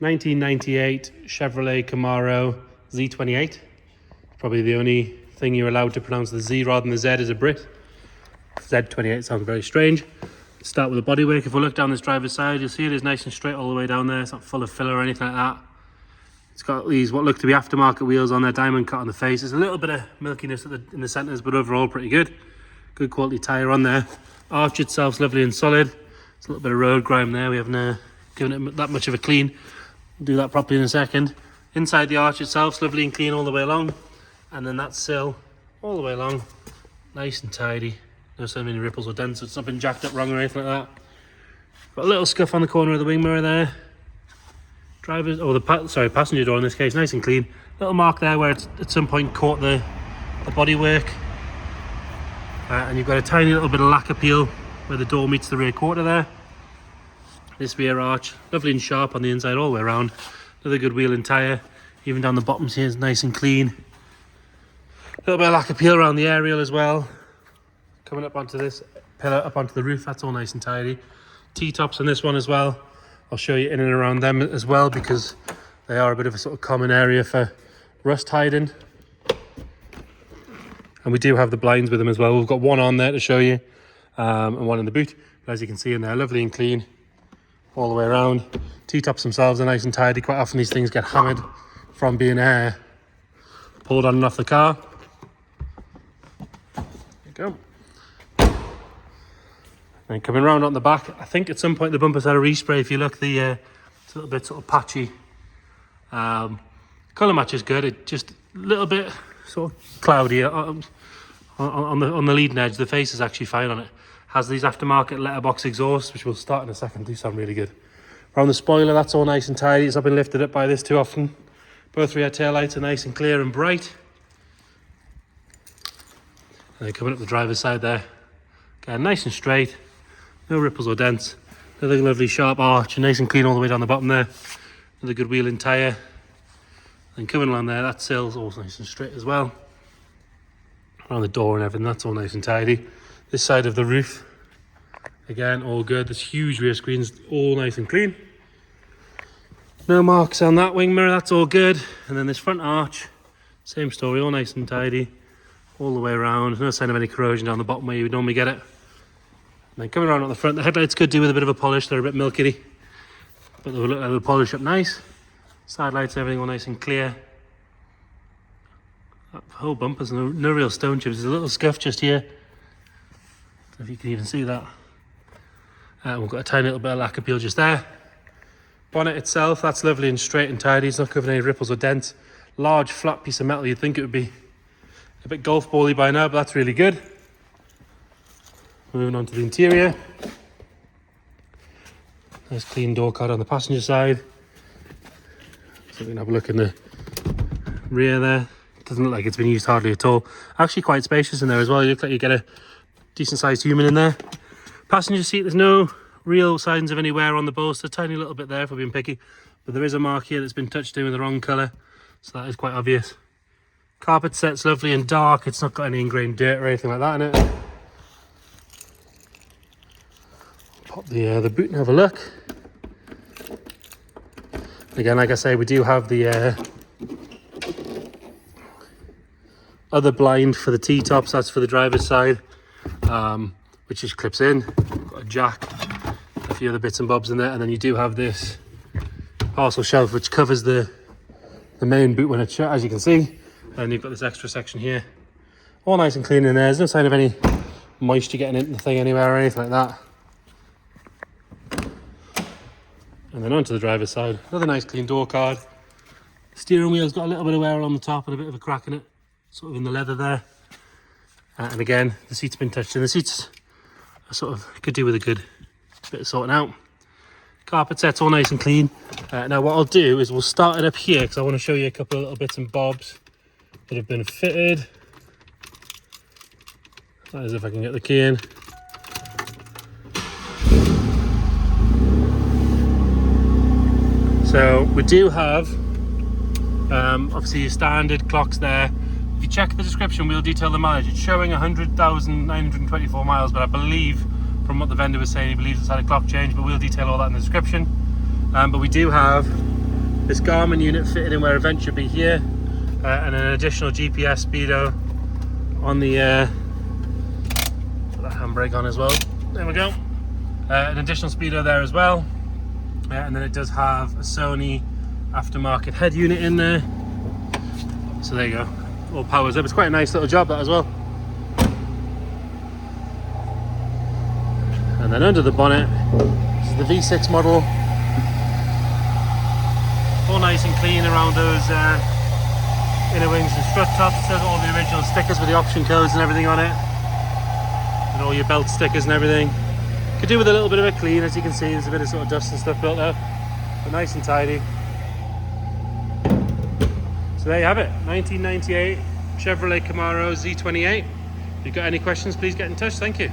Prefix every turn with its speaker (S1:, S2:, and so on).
S1: 1998 Chevrolet Camaro Z28. Probably the only thing you're allowed to pronounce the Z rather than the Z as a Brit. Z28 sounds very strange. Let's start with the bodywork. If we look down this driver's side, you'll see it is nice and straight all the way down there. It's not full of filler or anything like that. It's got these what look to be aftermarket wheels on there, diamond cut on the face. There's a little bit of milkiness in the centres, but overall pretty good. Good quality tyre on there. Arch itself's lovely and solid. There's a little bit of road grime there. We haven't given it that much of a clean. We'll do that properly in a second. Inside the arch itself's lovely and clean all the way along. And then that sill all the way along, nice and tidy. No so many ripples or dents, so it's not been jacked up wrong or anything like that. Got a little scuff on the corner of the wing mirror there. Passenger door in this case, nice and clean. Little mark there where it's at some point caught the bodywork. And you've got a tiny little bit of lacquer peel where the door meets the rear quarter there. This rear arch, lovely and sharp on the inside all the way around. Another good wheel and tyre. Even down the bottoms here is nice and clean. A little bit of lacquer peel around the aerial as well. Coming up onto this pillar, up onto the roof, that's all nice and tidy. T-tops on this one as well. I'll show you in and around them as well because they are a bit of a sort of common area for rust hiding. And we do have the blinds with them as well. We've got one on there to show you and one in the boot. But as you can see in there, lovely and clean all the way around. T-tops themselves are nice and tidy. Quite often these things get hammered from being pulled on and off the car. There you go. And coming around on the back, I think at some point the bumper's had a respray. If you look, it's a little bit sort of patchy. Colour match is good. It just a little bit sort of cloudy on the leading edge. The face is actually fine on it. Has these aftermarket letterbox exhausts, which we'll start in a second. Do sound really good. Around the spoiler, that's all nice and tidy. It's not been lifted up by this too often. Both rear tail lights are nice and clear and bright. And then coming up the driver's side there, again nice and straight, no ripples or dents. Another lovely sharp arch, and nice and clean all the way down the bottom there. Another good wheel and tyre. And coming along there, that sill's also nice and straight as well. Around the door and everything, that's all nice and tidy. This side of the roof, again, all good. This huge rear screen's all nice and clean. No marks on that wing mirror, that's all good. And then this front arch, same story, all nice and tidy, all the way around. No sign of any corrosion down the bottom where you would normally get it. And then coming around on the front, the headlights could do with a bit of a polish. They're a bit milky, but they'll look like they'll polish up nice. Side lights, everything all nice and clear. That whole bumper's no real stone chips. There's a little scuff just here. I don't know if you can even see that. We've got a tiny little bit of lacquer peel just there. Bonnet itself, that's lovely and straight and tidy. It's not covered any ripples or dents. Large flat piece of metal. You'd think it would be a bit golf bally by now, but that's really good. Moving on to the interior. Nice clean door card on the passenger side. So we can have a look in the rear there. Doesn't look like it's been used hardly at all. Actually quite spacious in there as well. You look like you get a decent sized human in there. Passenger seat, there's no real signs of any wear on the bolster. A tiny little bit there if we're being picky. But there is a mark here that's been touched in with the wrong colour. So that is quite obvious. Carpet set's lovely and dark. It's not got any ingrained dirt or anything like that in it. Pop the boot and have a look. Again, like I say, we do have the other blind for the T-tops. That's for the driver's side, which just clips in. Got a jack, a few other bits and bobs in there, and then you do have this parcel shelf which covers the main boot when it's shut, as you can see. And you've got this extra section here, all nice and clean in there. There's no sign of any moisture getting into the thing anywhere or anything like that. And then onto the driver's side, another nice clean door card. Steering wheel's got a little bit of wear on the top and a bit of a crack in it, sort of in the leather there. And again, the seat's been touched in. The seats are sort of could do with a good bit of sorting out. Carpet set's all nice and clean. Now what I'll do is we'll start it up here because I want to show you a couple of little bits and bobs that have been fitted. That is if I can get the key in. So we do have obviously your standard clocks there. If you check the description, we'll detail the mileage. It's showing 100,924 miles, but I believe from what the vendor was saying, he believes it's had a clock change, but we'll detail all that in the description. But we do have This Garmin unit fitted in where a vent should be here, and an additional GPS speedo on the put that handbrake on as well. There we go. An additional speedo there as well, and then it does have a Sony aftermarket head unit in there. So there you go, all powers up. It's quite a nice little job, that as well. And then under the bonnet, this is the V6 model. All nice and clean around those inner wings and strut tops. Still got all the original stickers with the option codes and everything on it, and all your belt stickers and everything. Could do with a little bit of a clean. As you can see, there's a bit of sort of dust and stuff built up, but nice and tidy. So there you have it, 1998 Chevrolet Camaro Z28. If you've got any questions, please get in touch. Thank you.